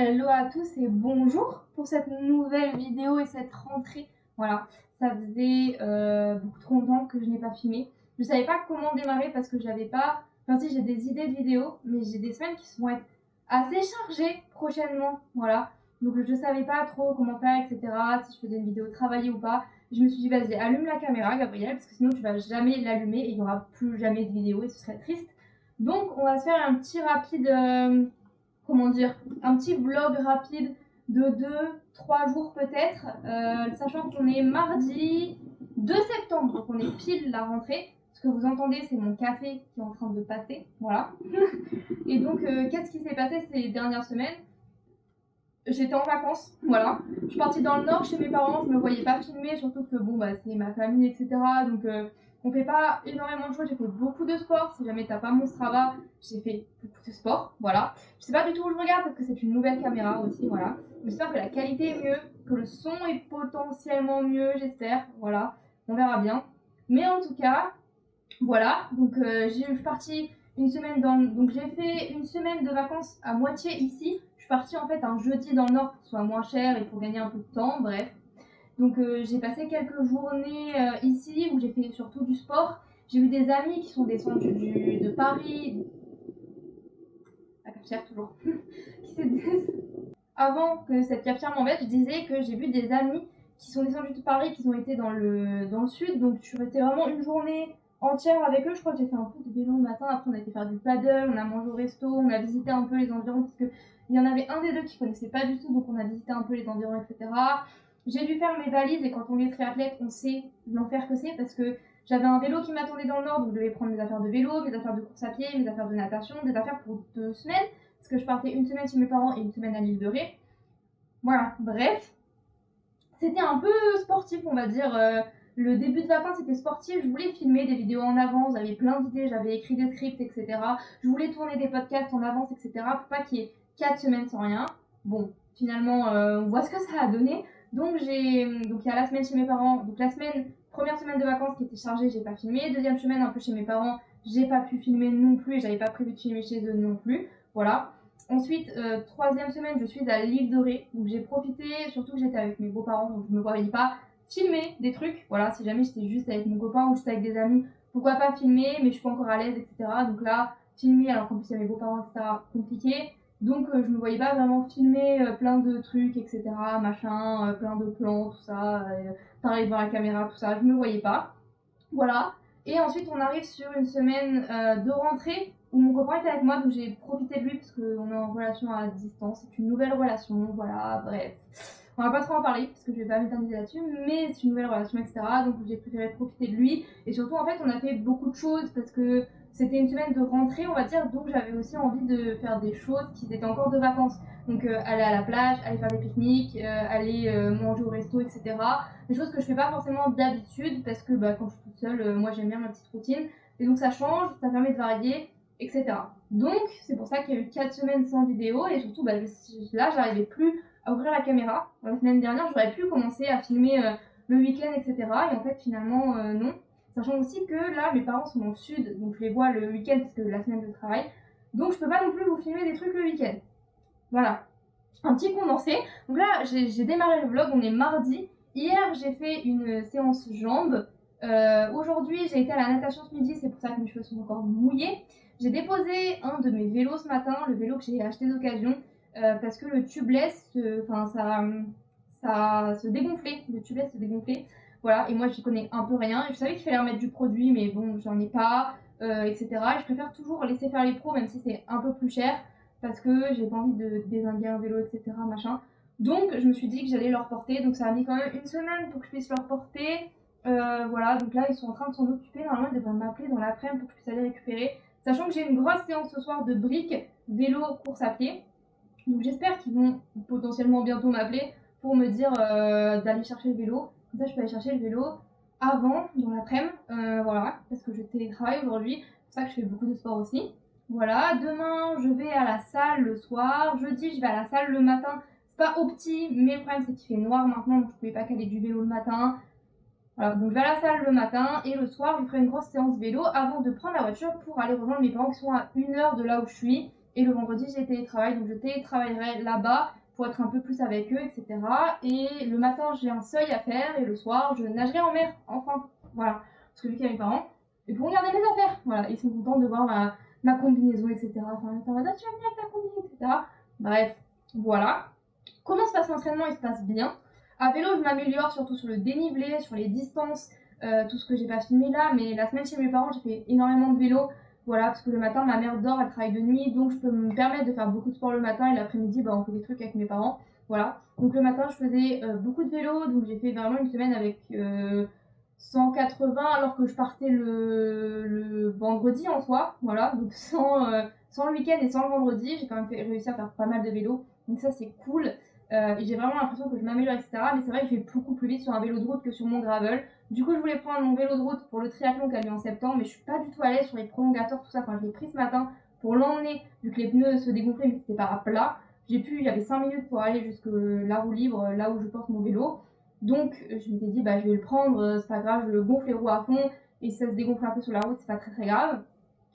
Hello à tous et bonjour pour cette nouvelle vidéo et cette rentrée. Voilà, ça faisait beaucoup trop longtemps que je n'ai pas filmé. Je savais pas comment démarrer parce que j'avais pas... Enfin si, j'ai des idées de vidéos, mais j'ai des semaines qui vont être assez chargées prochainement. Voilà, donc je savais pas trop comment faire, etc. Si je faisais une vidéo travaillée ou pas. Je me suis dit vas-y, allume la caméra Gabrielle, parce que sinon tu vas jamais l'allumer et il y aura plus jamais de vidéo et ce serait triste. Donc on va se faire un petit rapide... comment dire, un petit vlog rapide de 2-3 jours peut-être, sachant qu'on est mardi 2 septembre, donc on est pile la rentrée. Ce que vous entendez, c'est mon café qui est en train de passer, voilà. Et donc, qu'est-ce qui s'est passé ces dernières semaines? J'étais en vacances, voilà. Je suis partie dans le nord chez mes parents, je me voyais pas filmer, surtout que bon, bah, c'est ma famille, etc. Donc, on fait pas énormément de choses. J'ai fait beaucoup de sport. Si jamais t'as pas mon Strava, j'ai fait beaucoup de sport, voilà. Je sais pas du tout où je regarde parce que c'est une nouvelle caméra aussi, voilà. J'espère que la qualité est mieux, que le son est potentiellement mieux, j'espère, voilà. On verra bien. Mais en tout cas, voilà. Donc, je suis partie une semaine donc j'ai fait une semaine de vacances à moitié ici. Je suis partie en fait un jeudi dans le nord pour que ce soit moins cher et pour gagner un peu de temps, bref. Donc j'ai passé quelques journées ici où j'ai fait surtout du sport. J'ai eu des amis qui sont descendus de Paris, la cafetière toujours, avant que cette cafetière m'embête, je disais que j'ai vu des amis qui sont descendus de Paris, qui ont été dans le sud, donc je suis restée vraiment une journée entière avec eux. Je crois que j'ai fait un peu de vélo le matin, après on a été faire du paddle, on a mangé au resto, on a visité un peu les environs, parce qu'il y en avait un des deux qui connaissait pas du tout, donc on a visité un peu les environs, etc. J'ai dû faire mes valises, et quand on est triathlète, on sait l'enfer que c'est, parce que j'avais un vélo qui m'attendait dans le nord, donc je devais prendre mes affaires de vélo, mes affaires de course à pied, mes affaires de natation, des affaires pour 2 semaines, parce que je partais une semaine chez mes parents et une semaine à l'île de Ré. Voilà, bref, c'était un peu sportif, on va dire. Le début de vacances était sportif, je voulais filmer des vidéos en avance, j'avais plein d'idées, j'avais écrit des scripts, etc. Je voulais tourner des podcasts en avance, etc. Pour pas qu'il y ait 4 semaines sans rien. Bon, finalement, on voit ce que ça a donné. Donc il y a la semaine chez mes parents, donc la première semaine de vacances qui était chargée, j'ai pas filmé. Deuxième semaine, un peu chez mes parents, j'ai pas pu filmer non plus et j'avais pas prévu de filmer chez eux non plus. Voilà. Ensuite, troisième semaine, je suis à l'île de Ré, donc j'ai profité, surtout que j'étais avec mes beaux-parents, donc je me voyais pas filmer des trucs. Voilà, si jamais j'étais juste avec mon copain ou j'étais avec des amis, pourquoi pas filmer, mais je suis pas encore à l'aise, etc. Donc là, filmer alors qu'en plus il y a mes beaux-parents, etc., compliqué. Donc je me voyais pas vraiment filmer plein de trucs, etc., machin, plein de plans, tout ça, parler devant la caméra, tout ça, je me voyais pas. Voilà. Et ensuite, on arrive sur une semaine de rentrée où mon copain était avec moi, donc j'ai profité de lui parce qu'on est en relation à distance. C'est une nouvelle relation, voilà, bref. On va pas trop en parler parce que je vais pas m'éterniser là-dessus, mais c'est une nouvelle relation, etc. Donc j'ai préféré profiter de lui. Et surtout, en fait, on a fait beaucoup de choses parce que c'était une semaine de rentrée, on va dire, donc j'avais aussi envie de faire des choses qui étaient encore de vacances. Donc aller à la plage, aller faire des pique-niques, aller manger au resto, etc. Des choses que je fais pas forcément d'habitude parce que bah, quand je suis toute seule, moi j'aime bien ma petite routine. Et donc ça change, ça permet de varier, etc. Donc c'est pour ça qu'il y a eu 4 semaines sans vidéo et surtout bah, là j'arrivais plus à ouvrir la caméra. La semaine dernière j'aurais pu commencer à filmer le week-end, etc. Et en fait finalement non. Sachant aussi que là mes parents sont dans le sud, donc je les vois le week-end parce que la semaine je travaille. Donc je peux pas non plus vous filmer des trucs le week-end. Voilà, un petit condensé. Donc là, j'ai démarré le vlog, on est mardi. Hier, j'ai fait une séance jambes. Aujourd'hui, j'ai été à la natation ce midi, c'est pour ça que mes cheveux sont encore mouillés. J'ai déposé un de mes vélos ce matin, le vélo que j'ai acheté d'occasion, parce que le tubeless, ça se dégonflait. Le tubeless se dégonflait. Voilà, et moi, j'y connais un peu rien. Je savais qu'il fallait remettre du produit, mais bon, j'en ai pas, etc. Et je préfère toujours laisser faire les pros, même si c'est un peu plus cher parce que j'ai pas envie de dézinguer un vélo, etc. machin. Donc je me suis dit que j'allais leur porter, donc ça a mis quand même une semaine pour que je puisse leur porter. Voilà, donc là ils sont en train de s'en occuper. Normalement ils devraient m'appeler dans l'après-midi pour que je puisse aller récupérer. Sachant que j'ai une grosse séance ce soir de briques, vélo, course à pied. Donc j'espère qu'ils vont potentiellement bientôt m'appeler pour me dire d'aller chercher le vélo. Comme ça je peux aller chercher le vélo avant, dans l'après-midi. Voilà, parce que je télétravaille aujourd'hui. C'est pour ça que je fais beaucoup de sport aussi. Voilà, demain je vais à la salle le soir, jeudi je vais à la salle le matin. C'est pas opti, mais le problème c'est qu'il fait noir maintenant, donc je pouvais pas caler du vélo le matin. Voilà, donc je vais à la salle le matin et le soir je ferai une grosse séance vélo avant de prendre la voiture pour aller rejoindre mes parents qui sont à 1 heure de là où je suis. Et le vendredi, j'ai télétravail, donc je télétravaillerai là-bas pour être un peu plus avec eux, etc. Et le matin, j'ai un seuil à faire et le soir, je nagerai en mer, enfin, voilà. Parce que vu qu'il y a mes parents, et pour regarder mes affaires, voilà. Ils sont contents de voir ma combinaison, etc. Enfin, tu vas venir avec ta combinaison, etc. Bref, voilà. Comment se passe l'entraînement? Il se passe bien. À vélo, je m'améliore surtout sur le dénivelé, sur les distances, tout ce que j'ai pas filmé là. Mais la semaine chez mes parents, j'ai fait énormément de vélo. Voilà, parce que le matin, ma mère dort, elle travaille de nuit, donc je peux me permettre de faire beaucoup de sport le matin et l'après-midi, on fait des trucs avec mes parents. Voilà. Donc le matin, je faisais beaucoup de vélo, donc j'ai fait vraiment une semaine avec 180 alors que je partais le vendredi en soi. Voilà, donc sans le week-end et sans le vendredi, j'ai quand même réussi à faire pas mal de vélo. Donc ça, c'est cool. Et j'ai vraiment l'impression que je m'améliore, etc. Mais c'est vrai que je vais beaucoup plus vite sur un vélo de route que sur mon gravel. Du coup, je voulais prendre mon vélo de route pour le triathlon qui a lieu en septembre, mais je suis pas du tout à l'aise sur les prolongateurs, tout ça. Enfin, je l'ai pris ce matin pour l'emmener, vu que les pneus se dégonflaient, mais c'était pas à plat. Il y avait 5 minutes pour aller jusque la roue libre, là où je porte mon vélo. Donc, je m'étais dit, je vais le prendre, c'est pas grave, je le gonfle les roues à fond, et si ça se dégonfle un peu sur la route, c'est pas très très grave.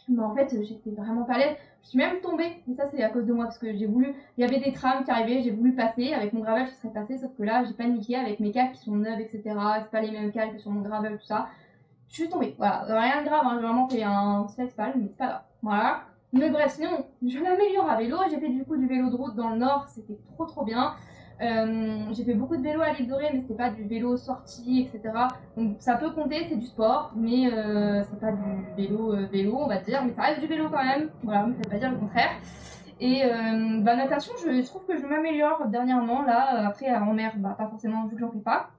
Mais en fait, j'étais vraiment pas à l'aise. Je suis même tombée, mais ça c'est à cause de moi parce que il y avait des trams qui arrivaient, j'ai voulu passer. Avec mon gravel, je serais passée, sauf que là, j'ai paniqué avec mes cales qui sont neuves, etc. C'est pas les mêmes cales que sur mon gravel, tout ça. Je suis tombée, voilà. Rien de grave, j'ai vraiment fait un facepalm, mais c'est pas grave. Voilà. Mais bref, sinon, je m'améliore à vélo. J'ai fait du coup du vélo de route dans le nord, c'était trop bien. J'ai fait beaucoup de vélo à l'île Dorée, mais c'était pas du vélo sorti, etc. Donc ça peut compter, c'est du sport, mais c'est pas du vélo, on va dire, mais ça reste du vélo quand même. Voilà, me faites pas dire le contraire. Et natation, je trouve que je m'améliore dernièrement là. Après en mer, pas forcément vu que j'en fais pas.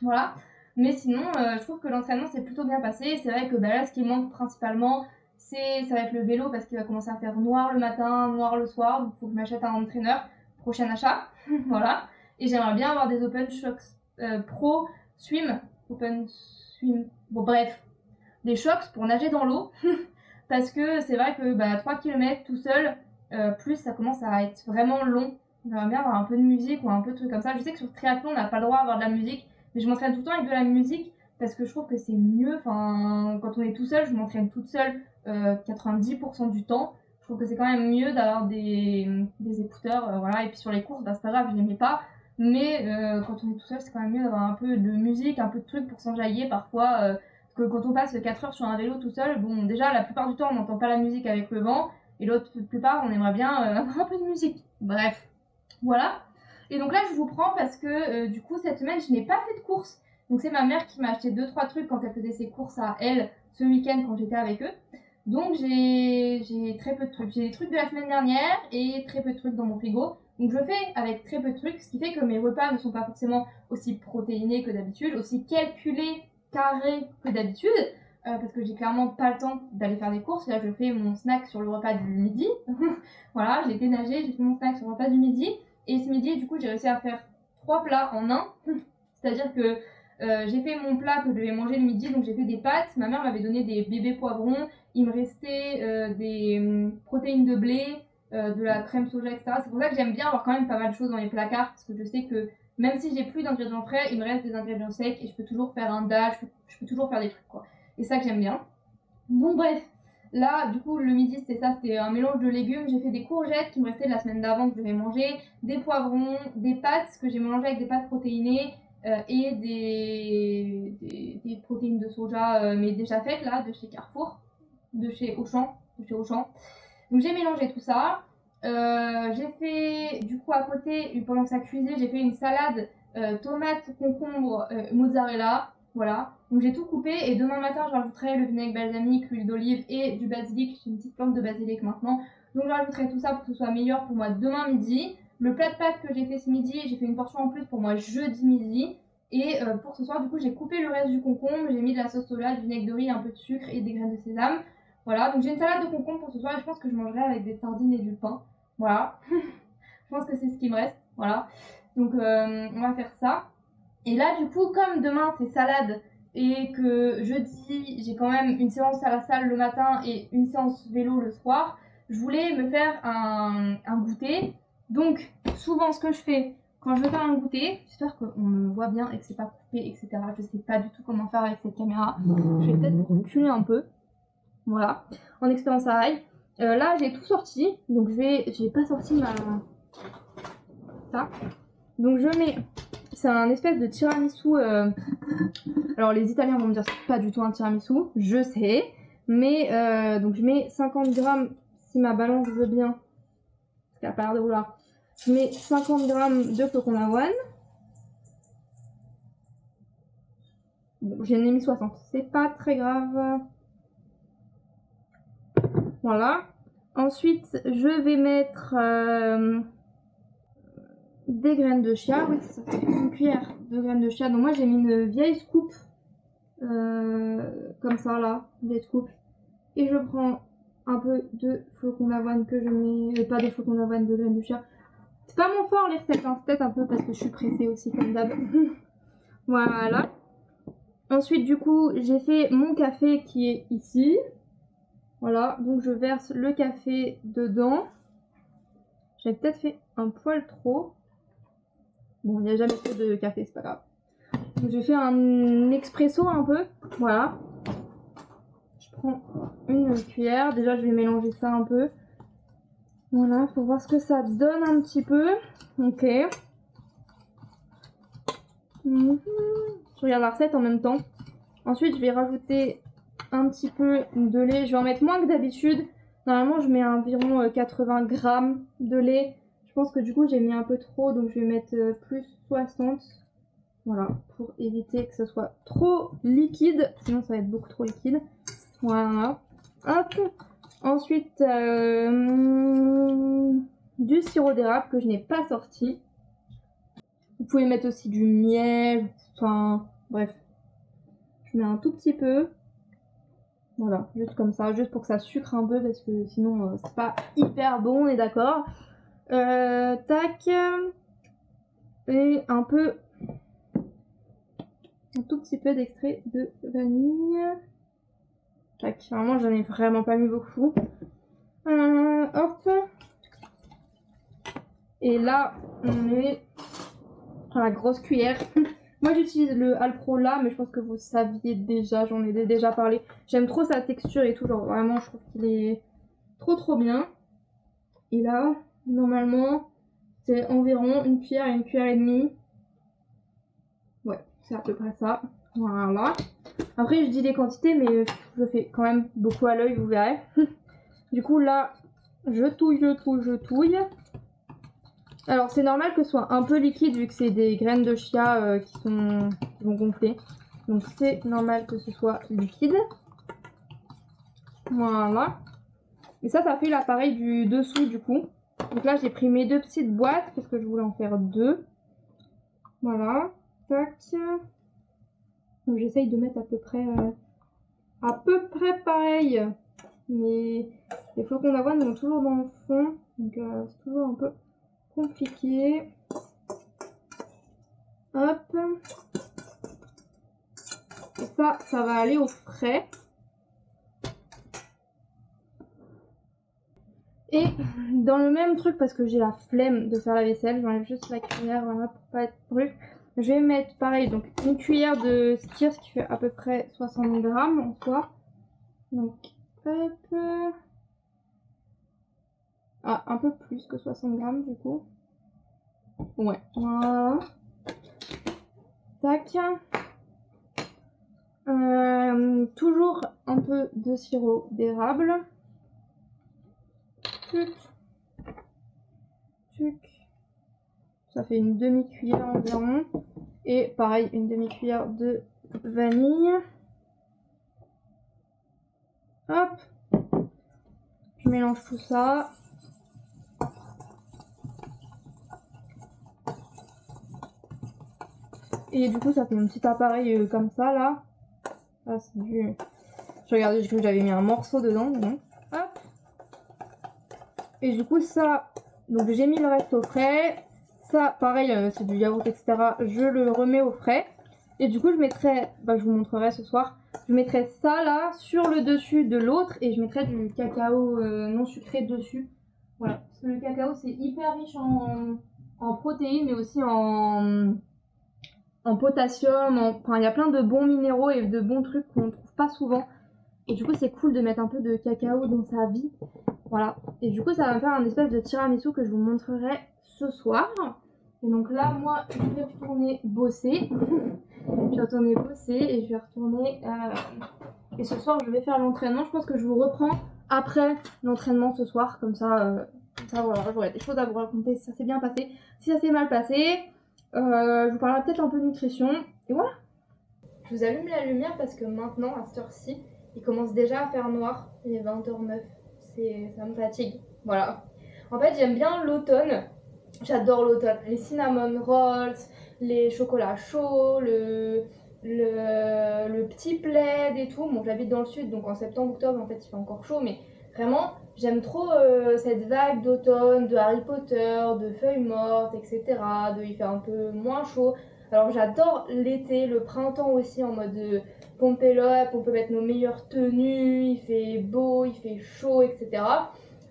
Voilà. Mais sinon, je trouve que l'entraînement s'est plutôt bien passé. C'est vrai que là, ce qui manque principalement, ça va être le vélo parce qu'il va commencer à faire noir le matin, noir le soir. Donc il faut que je m'achète un entraîneur. Prochain achat. Voilà. Et j'aimerais bien avoir des Open Shocks Pro Swim. Open Swim. Bon, bref. Des shocks pour nager dans l'eau. Parce que c'est vrai que 3 km tout seul, plus ça commence à être vraiment long. J'aimerais bien avoir un peu de musique ou un peu de trucs comme ça. Je sais que sur le triathlon, on n'a pas le droit d'avoir de la musique. Mais je m'entraîne tout le temps avec de la musique parce que je trouve que c'est mieux. Enfin, quand on est tout seul, je m'entraîne toute seule 90% du temps. Je trouve que c'est quand même mieux d'avoir des écouteurs. Voilà. Et puis sur les courses, c'est pas grave, je n'aimais pas. Mais quand on est tout seul, c'est quand même mieux d'avoir un peu de musique, un peu de trucs pour s'enjailler parfois. Parce que quand on passe 4 heures sur un vélo tout seul, bon, déjà, la plupart du temps, on n'entend pas la musique avec le vent. Et l'autre plupart, on aimerait bien avoir un peu de musique. Bref, voilà. Et donc là, je vous prends parce que du coup, cette semaine, je n'ai pas fait de courses. Donc c'est ma mère qui m'a acheté 2-3 trucs quand elle faisait ses courses à elle ce week-end quand j'étais avec eux. Donc j'ai très peu de trucs. J'ai des trucs de la semaine dernière et très peu de trucs dans mon frigo. Donc je fais avec très peu de trucs, ce qui fait que mes repas ne sont pas forcément aussi protéinés que d'habitude, aussi calculés, carrés que d'habitude. Parce que j'ai clairement pas le temps d'aller faire des courses. Là, je fais mon snack sur le repas du midi. Voilà, j'ai été nager, j'ai fait mon snack sur le repas du midi. Et ce midi, du coup, j'ai réussi à faire 3 plats en un. C'est-à-dire que j'ai fait mon plat que je devais manger le midi, donc j'ai fait des pâtes. Ma mère m'avait donné des bébés poivrons. Il me restait des protéines de blé, de la crème soja, etc. C'est pour ça que j'aime bien avoir quand même pas mal de choses dans les placards, parce que je sais que même si j'ai plus d'ingrédients frais, il me reste des ingrédients secs et je peux toujours faire un dash, je peux toujours faire des trucs, quoi. Et ça que j'aime bien. Bon, bref. Là, du coup, le midi, c'était un mélange de légumes. J'ai fait des courgettes qui me restaient de la semaine d'avant que je devais manger, des poivrons, des pâtes que j'ai mélangées avec des pâtes protéinées et des protéines de soja, mais déjà faites là, de chez Carrefour, de chez Auchan. Donc j'ai mélangé tout ça. J'ai fait, du coup, à côté, pendant que ça cuisait, j'ai fait une salade tomate, concombre, mozzarella. Voilà, donc j'ai tout coupé et demain matin je rajouterai le vinaigre balsamique, l'huile d'olive et du basilic. J'ai une petite plante de basilic maintenant, donc je rajouterai tout ça pour que ce soit meilleur pour moi demain midi. Le plat de pâtes que j'ai fait ce midi, j'ai fait une portion en plus pour moi jeudi midi. Et pour ce soir, du coup, j'ai coupé le reste du concombre, j'ai mis de la sauce soja, du vinaigre de riz, un peu de sucre et des graines de sésame. Voilà, donc j'ai une salade de concombre pour ce soir et je pense que je mangerai avec des sardines et du pain. Voilà, je pense que c'est ce qui me reste. Voilà, donc on va faire ça. Et là, du coup, comme demain c'est salade et que jeudi j'ai quand même une séance à la salle le matin et une séance vélo le soir, je voulais me faire un goûter. Donc, souvent, ce que je fais quand je veux faire un goûter, j'espère qu'on me voit bien et que c'est pas coupé, etc. Je sais pas du tout comment faire avec cette caméra. Je vais peut-être reculer un peu. Voilà, en expérience pareil. Là j'ai tout sorti, donc j'ai pas sorti ma... Ça. Donc je mets... C'est un espèce de tiramisu. Alors les Italiens vont me dire c'est pas du tout un tiramisu, je sais. Mais donc je mets 50 grammes si ma balance veut bien. Parce qu'elle a pas l'air de vouloir. Je mets 50 grammes de flocons d'avoine. Bon, j'en ai mis 60, c'est pas très grave. Voilà. Ensuite, je vais mettre des graines de chia. Oui, c'est ça, une cuillère de graines de chia. Donc moi, j'ai mis une vieille scoop. Comme ça, là, une vieille scoop. Et je prends un peu de flocons d'avoine que je mets... pas de flocons d'avoine, de graines de chia. C'est pas mon fort, les recettes, hein. C'est peut-être un peu parce que je suis pressée aussi, comme d'hab. Voilà. Ensuite, du coup, j'ai fait mon café qui est ici. Voilà, donc je verse le café dedans. J'ai peut-être fait un poil trop. Bon, il n'y a jamais trop de café, c'est pas grave. Donc j'ai fait un expresso un peu. Voilà. Je prends une cuillère. Déjà, je vais mélanger ça un peu. Voilà, pour voir ce que ça donne un petit peu. Ok. Je regarde la recette en même temps. Ensuite, je vais rajouter un petit peu de lait. Je vais en mettre moins que d'habitude. Normalement, je mets environ 80 grammes de lait. Je pense que du coup, j'ai mis un peu trop. Donc, je vais mettre plus 60. Voilà, pour éviter que ce soit trop liquide. Sinon, ça va être beaucoup trop liquide. Voilà. Hop. Ensuite, du sirop d'érable que je n'ai pas sorti. Vous pouvez mettre aussi du miel. Enfin, bref. Je mets un tout petit peu. Voilà, juste comme ça, juste pour que ça sucre un peu parce que sinon c'est pas hyper bon, on est d'accord. Tac. Et un tout petit peu d'extrait de vanille. Tac, vraiment j'en ai vraiment pas mis beaucoup. Hop. Et là, on prend la grosse cuillère. Moi j'utilise le Alpro là, mais je pense que vous saviez déjà, j'en ai déjà parlé. J'aime trop sa texture et tout, genre vraiment je trouve qu'il est trop bien. Et là, normalement, c'est environ une cuillère et demie. Ouais, c'est à peu près ça. Voilà. Après je dis les quantités, mais je fais quand même beaucoup à l'œil, vous verrez. Du coup là, je touille. Alors c'est normal que ce soit un peu liquide vu que c'est des graines de chia qui vont gonfler. Donc c'est normal que ce soit liquide. Voilà. Et ça fait l'appareil du dessous du coup. Donc là j'ai pris mes deux petites boîtes parce que je voulais en faire deux. Voilà. Tac. Donc j'essaye de mettre à peu près pareil. Mais les flocons d'avoine vont toujours dans le fond. Donc c'est toujours un peu compliqué. Hop. Et ça va aller au frais. Et dans le même truc, parce que j'ai la flemme de faire la vaisselle, j'enlève juste la cuillère, voilà, pour pas être brûlée. Je vais mettre pareil, donc une cuillère de skirt, ce qui fait à peu près 60 grammes en soi. Donc, hop. Ah, un peu plus que 60 grammes du coup. Ouais, voilà. Tac. Toujours un peu de sirop d'érable. Tuc. Ça fait une demi-cuillère environ. Et pareil, une demi-cuillère de vanille. Hop. Je mélange tout ça. Et du coup, ça fait un petit appareil comme ça, là. Ah, c'est du... Je regardais, j'ai cru que j'avais mis un morceau dedans, mais non. Hop. Et du coup, ça... Donc, j'ai mis le reste au frais. Ça, pareil, c'est du yaourt, etc. Je le remets au frais. Et du coup, je mettrai... Bah, je vous montrerai ce soir. Je mettrai ça, là, sur le dessus de l'autre. Et je mettrai du cacao non sucré dessus. Voilà. Parce que le cacao, c'est hyper riche en protéines, mais aussi en potassium, enfin il y a plein de bons minéraux et de bons trucs qu'on ne trouve pas souvent. Et du coup c'est cool de mettre un peu de cacao dans sa vie. Voilà. Et du coup ça va me faire un espèce de tiramisu que je vous montrerai ce soir. Et donc là moi je vais retourner bosser. Je vais retourner bosser et je vais retourner... Et ce soir je vais faire l'entraînement. Je pense que je vous reprends après l'entraînement ce soir. Comme ça voilà, j'aurai des choses à vous raconter si ça s'est bien passé. Si ça s'est mal passé, je vous parlerai peut-être un peu de nutrition. Et voilà. Je vous allume la lumière parce que maintenant, à cette heure-ci, il commence déjà à faire noir. Il est 20h09. Ça me fatigue. Voilà. En fait, j'aime bien l'automne. J'adore l'automne. Les cinnamon rolls, les chocolats chauds, le petit plaid et tout. Bon, j'habite dans le sud, donc en septembre, octobre, en fait, il fait encore chaud. Mais vraiment, j'aime trop cette vibe d'automne, de Harry Potter, de feuilles mortes, etc. Il fait un peu moins chaud. Alors j'adore l'été, le printemps aussi en mode pompe up, on peut mettre nos meilleures tenues, il fait beau, il fait chaud, etc.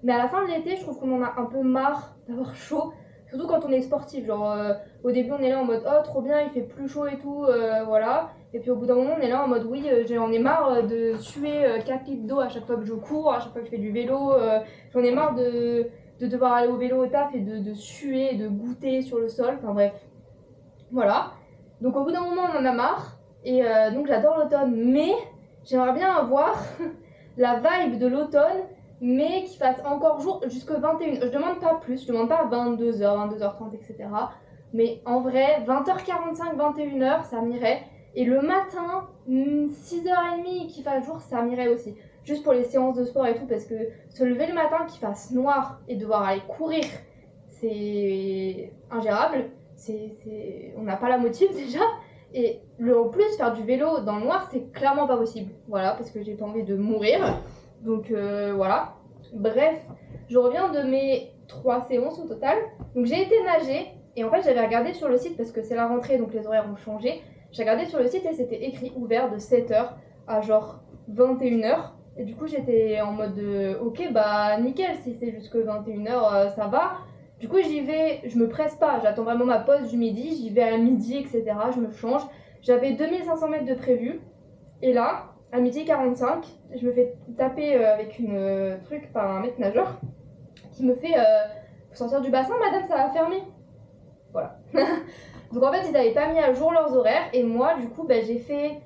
Mais à la fin de l'été, je trouve qu'on en a un peu marre d'avoir chaud, surtout quand on est sportif. Genre au début on est là en mode oh trop bien, il fait plus chaud et tout, voilà. Et puis au bout d'un moment on est là en mode oui, j'en ai marre de suer 4 litres d'eau à chaque fois que je cours, à chaque fois que je fais du vélo. J'en ai marre de devoir aller au vélo au taf et de suer et de goûter sur le sol, enfin bref. Voilà, donc au bout d'un moment on en a marre et donc j'adore l'automne, mais j'aimerais bien avoir la vibe de l'automne mais qu'il fasse encore jour jusque 21h. Je demande pas plus, je demande pas 22h, 22h30 etc. Mais en vrai 20h45, 21h ça m'irait, et le matin 6h30 qu'il fasse jour ça m'irait aussi, juste pour les séances de sport et tout, parce que se lever le matin qu'il fasse noir et devoir aller courir c'est ingérable. On n'a pas la motive déjà, et en plus faire du vélo dans le noir c'est clairement pas possible, voilà, parce que j'ai pas envie de mourir, donc voilà. Bref, je reviens de mes 3 séances au total. Donc j'ai été nager, et en fait j'avais regardé sur le site parce que c'est la rentrée donc les horaires ont changé. J'ai regardé sur le site et c'était écrit ouvert de 7h à genre 21h, et du coup j'étais en mode ok bah nickel, si c'est jusque 21h ça va. Du coup j'y vais, je me presse pas, j'attends vraiment ma pause du midi, j'y vais à midi, etc. Je me change. J'avais 2500 mètres de prévu. Et là, à midi 45, je me fais taper avec une truc par un maître nageur qui me fait faut sortir du bassin madame, ça va fermer. Voilà. Donc en fait ils n'avaient pas mis à jour leurs horaires, et moi du coup j'ai fait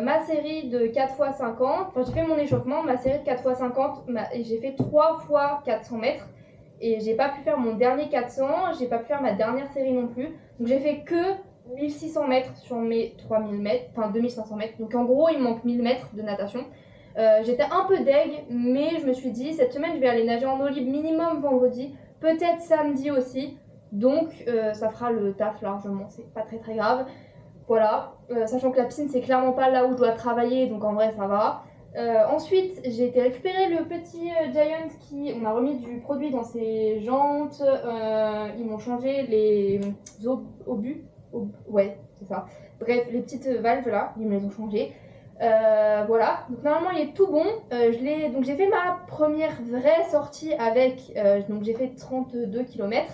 ma série de 4x50, enfin j'ai fait mon échauffement, ma série de 4x50, et j'ai fait 3x400 mètres. Et j'ai pas pu faire mon dernier 400, j'ai pas pu faire ma dernière série non plus. Donc j'ai fait que 1600 mètres sur mes 3000 mètres, enfin 2500 mètres. Donc en gros il me manque 1000 mètres de natation. J'étais un peu deg, mais je me suis dit cette semaine je vais aller nager en eau libre minimum vendredi, peut-être samedi aussi. Donc ça fera le taf largement, c'est pas très grave. Voilà, sachant que la piscine c'est clairement pas là où je dois travailler, donc en vrai ça va. Ensuite, j'ai été récupérer le petit Giant on a remis du produit dans ses jantes. Ils m'ont changé les obus. Ouais, c'est ça. Bref, les petites valves là, ils me les ont changées. Voilà, donc normalement il est tout bon. Donc j'ai fait ma première vraie sortie avec. Donc j'ai fait 32 km.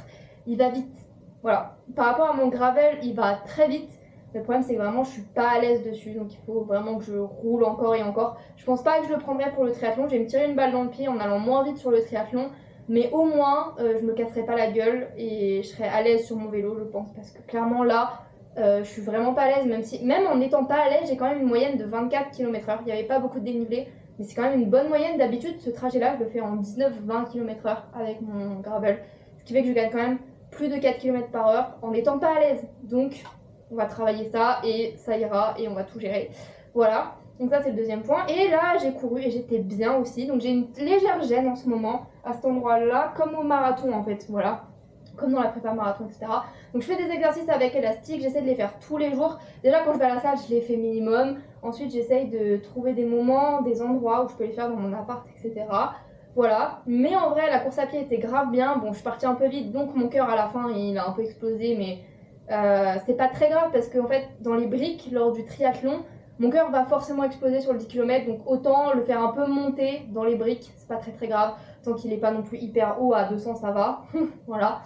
Il va vite. Voilà, par rapport à mon gravel, il va très vite. Le problème c'est que vraiment je suis pas à l'aise dessus, donc il faut vraiment que je roule encore et encore. Je pense pas que je le prendrai pour le triathlon, je vais me tirer une balle dans le pied en allant moins vite sur le triathlon. Mais au moins je me casserai pas la gueule et je serai à l'aise sur mon vélo je pense. Parce que clairement là je suis vraiment pas à l'aise, même en n'étant pas à l'aise j'ai quand même une moyenne de 24 km/h. Il n'y avait pas beaucoup de dénivelé, mais c'est quand même une bonne moyenne. D'habitude ce trajet là je le fais en 19-20 km/h avec mon gravel. Ce qui fait que je gagne quand même plus de 4 km/h en n'étant pas à l'aise. Donc on va travailler ça et ça ira et on va tout gérer. Voilà, donc ça c'est le deuxième point. Et là j'ai couru et j'étais bien aussi. Donc j'ai une légère gêne en ce moment à cet endroit là, comme au marathon en fait, voilà, comme dans la prépa marathon, etc. Donc je fais des exercices avec élastique, j'essaie de les faire tous les jours. Déjà quand je vais à la salle je les fais minimum. Ensuite j'essaye de trouver des moments, des endroits où je peux les faire dans mon appart, etc. Voilà, mais en vrai la course à pied était grave bien. Bon je suis partie un peu vite donc mon cœur à la fin il a un peu explosé, mais c'est pas très grave parce qu'en fait dans les briques lors du triathlon mon cœur va forcément exploser sur le 10 km, donc autant le faire un peu monter dans les briques, c'est pas très grave, tant qu'il est pas non plus hyper haut, à 200 ça va. Voilà.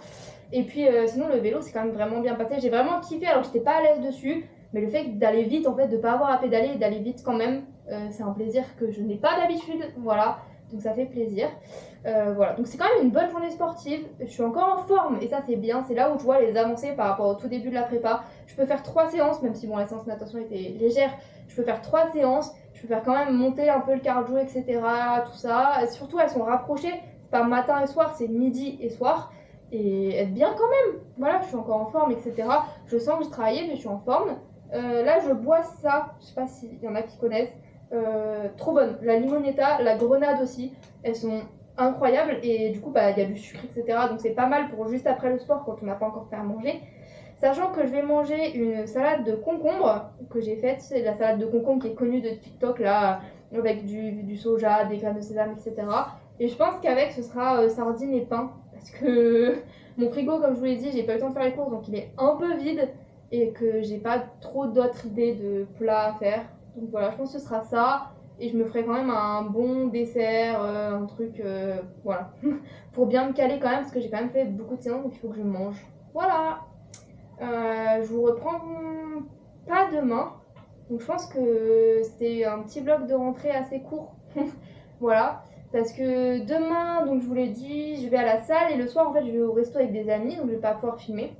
Et puis sinon le vélo c'est quand même vraiment bien passé, j'ai vraiment kiffé. Alors j'étais pas à l'aise dessus, Mais le fait d'aller vite, en fait, de pas avoir à pédaler et d'aller vite quand même, c'est un plaisir que je n'ai pas d'habitude, voilà. Donc ça fait plaisir. Voilà, donc c'est quand même une bonne journée sportive. Je suis encore en forme et ça c'est bien. C'est là où je vois les avancées par rapport au tout début de la prépa. Je peux faire 3 séances, même si bon, la séance de natation était légère. Je peux faire 3 séances. Je peux faire quand même monter un peu le cardio, etc. Tout ça. Et surtout, elles sont rapprochées. C'est pas matin et soir, c'est midi et soir. Et être bien quand même. Voilà, je suis encore en forme, etc. Je sens que j'ai travaillé, mais je suis en forme. Là, je bois ça. Je sais pas s'il y en a qui connaissent. Trop bonne. La limonetta, la grenade aussi. Elles sont incroyables et du coup, bah, il y a du sucre, etc. Donc c'est pas mal pour juste après le sport quand on n'a pas encore fait à manger. Sachant que je vais manger une salade de concombre que j'ai faite. C'est la salade de concombre qui est connue de TikTok là, avec du soja, des graines de sésame, etc. Et je pense qu'avec ce sera sardines et pain. Parce que mon frigo, comme je vous l'ai dit, j'ai pas eu le temps de faire les courses donc il est un peu vide et que j'ai pas trop d'autres idées de plats à faire. Donc voilà, je pense que ce sera ça. Et je me ferai quand même un bon dessert, un truc, voilà. Pour bien me caler quand même, parce que j'ai quand même fait beaucoup de séances, donc il faut que je mange. Voilà. Je vous reprends pas demain. Donc je pense que c'était un petit vlog de rentrée assez court. Voilà. Parce que demain, donc je vous l'ai dit, je vais à la salle et le soir en fait je vais au resto avec des amis, donc je vais pas pouvoir filmer.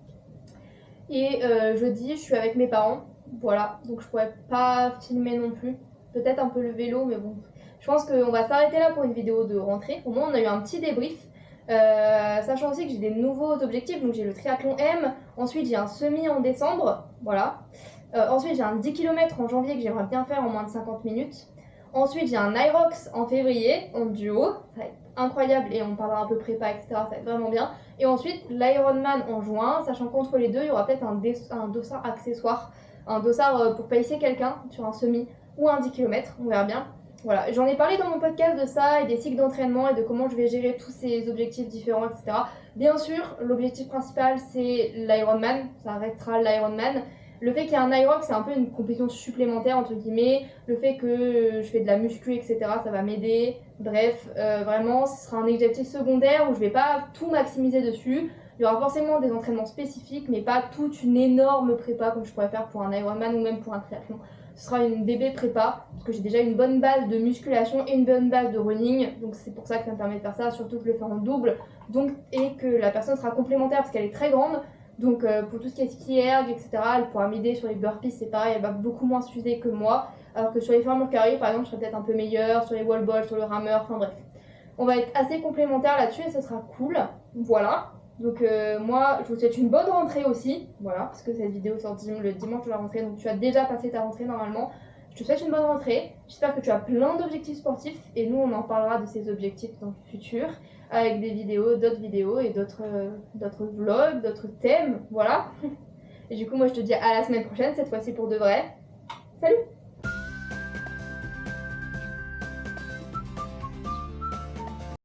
Et jeudi, je suis avec mes parents. Voilà, donc je pourrais pas filmer non plus. Peut-être un peu le vélo, mais bon. Je pense qu'on va s'arrêter là pour une vidéo de rentrée. Au moins, on a eu un petit débrief. Sachant aussi que j'ai des nouveaux objectifs. Donc j'ai le triathlon M. Ensuite, j'ai un semi en décembre. Voilà. Ensuite, j'ai un 10 km en janvier que j'aimerais bien faire en moins de 50 minutes. Ensuite, j'ai un Irox en février en duo. Ça va être incroyable et on parlera un peu prépa, etc. Ça va être vraiment bien. Et ensuite, l'Ironman en juin, sachant qu'entre les deux, il y aura peut-être un dossard accessoire. Un dossard pour pacer quelqu'un sur un semi ou un 10 km, on verra bien. Voilà, j'en ai parlé dans mon podcast de ça et des cycles d'entraînement et de comment je vais gérer tous ces objectifs différents, etc. Bien sûr, l'objectif principal, c'est l'Ironman. Ça restera l'Ironman. Le fait qu'il y ait un Irox, c'est un peu une compétition supplémentaire, entre guillemets. Le fait que je fais de la muscu, etc., ça va m'aider. Bref, vraiment, ce sera un objectif secondaire où je vais pas tout maximiser dessus. Il y aura forcément des entraînements spécifiques, mais pas toute une énorme prépa comme je pourrais faire pour un Ironman ou même pour un triathlon. Ce sera une bébé prépa, parce que j'ai déjà une bonne base de musculation et une bonne base de running. Donc c'est pour ça que ça me permet de faire ça, surtout que je le fais en double. Donc, et que la personne sera complémentaire parce qu'elle est très grande. Donc pour tout ce qui est ski erg, etc., elle pourra m'aider sur les burpees, c'est pareil, elle va beaucoup moins s'user que moi. Alors que sur les fémurs carrés, par exemple, je serai peut-être un peu meilleure, sur les wall balls, sur le rameur, enfin bref. On va être assez complémentaires là-dessus et ça sera cool. Voilà. Donc moi, je vous souhaite une bonne rentrée aussi. Voilà, parce que cette vidéo sort le dimanche de la rentrée, donc tu as déjà passé ta rentrée normalement. Je te souhaite une bonne rentrée. J'espère que tu as plein d'objectifs sportifs et nous, on en parlera de ces objectifs dans le futur avec des vidéos, d'autres vidéos et d'autres vlogs, d'autres thèmes. Voilà. Et du coup, moi, je te dis à la semaine prochaine, cette fois-ci pour de vrai. Salut!